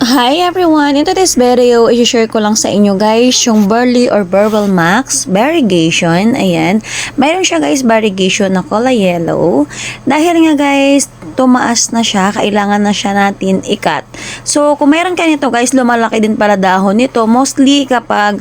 Hi everyone! In today's video, i-share ko lang sa inyo guys yung Burley or Burwell Max Variegation. Ayan. Mayroon siya guys variegation na kulay yellow. Dahil nga guys, tumaas na siya, kailangan na siya natin i-cut. So, kung mayroon ka nito guys, lumalaki din pala dahon nito. Mostly kapag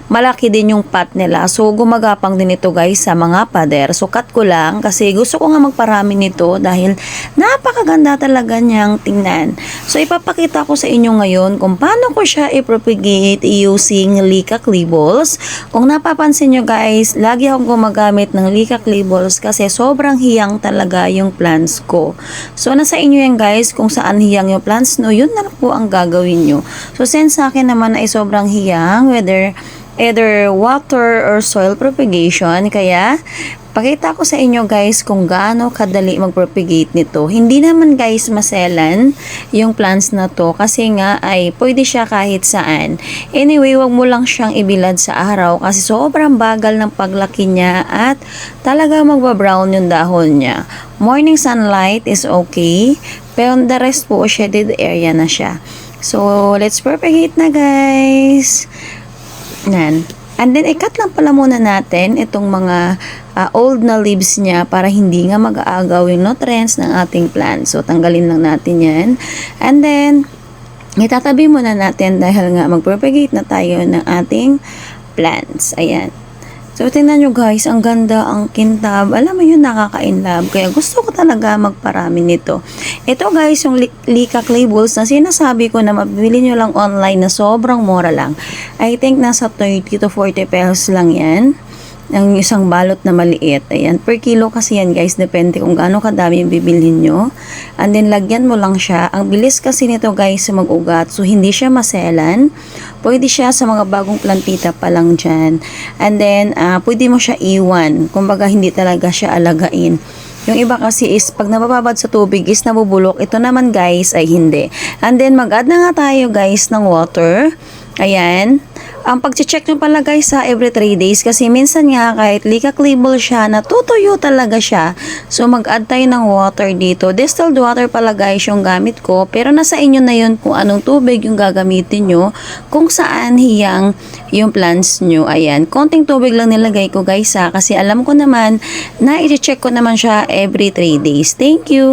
malaki din yung pot nila. So, gumagapang din ito guys sa mga pader. So, cut ko lang kasi gusto ko nga magparami nito dahil napakaganda talaga niyang tingnan. So, ipapakita ko sa inyo ngayon kung paano ko siya i-propagate using Leica Clibbles. Kung napapansin nyo guys, lagi akong gumagamit ng Leica Clibbles kasi sobrang hiyang talaga yung plants ko. So, nasa inyo yan guys kung saan hiyang yung plants no, yun na po ang gagawin nyo. So, since sa akin naman ay sobrang hiyang, either water or soil propagation, kaya pakita ko sa inyo guys kung gaano kadali mag-propagate nito. Hindi naman guys maselan yung plants na to kasi nga ay pwede siya kahit saan. Anyway, wag mo lang siyang ibilad sa araw kasi sobrang bagal ng paglaki niya at talaga magba-brown yung dahon niya. Morning sunlight is okay, pero the rest po shaded area na siya. So, let's propagate na guys. Nan. And then, i-cut lang pala muna natin itong mga old na leaves niya para hindi nga mag-aagaw yung nutrients ng ating plant. So, tanggalin lang natin yan. And then, itatabi muna natin dahil nga mag-propagate na tayo ng ating plants. Ayan. So, tingnan nyo guys, ang ganda, ang kintab. Alam mo yun, nakaka-inlove. Kaya gusto ko talaga magparami nito. Ito guys, yung Leica Clibbles na sinasabi ko na mabibili nyo lang online na sobrang mura lang. I think nasa 30 to 40 pesos lang yan. Ang isang balot na maliit. Ayan, per kilo kasi yan guys. Depende kung gaano kadami yung bibilhin nyo. And then, lagyan mo lang siya. Ang bilis kasi nito guys mag-ugat. So, hindi siya maselan. Pwede siya sa mga bagong plantita pa lang dyan. And then, pwede mo siya iwan. Kumbaga, hindi talaga siya alagain. Yung iba kasi is, pag nabababad sa tubig is nabubulok. Ito naman guys ay hindi. And then, mag-add na nga tayo guys ng water. Ayan. Ang pag-check nyo pala guys sa every 3 days kasi minsan nga kahit Leica Clibble siya, natutuyo talaga siya. So mag-add tayo ng water dito. Distilled water pala guys yung gamit ko. Pero nasa inyo na yun kung anong tubig yung gagamitin nyo. Kung saan hiyang yung plants nyo. Ayan. Konting tubig lang nilagay ko guys ha. Kasi alam ko naman na i-check ko naman siya every 3 days. Thank you!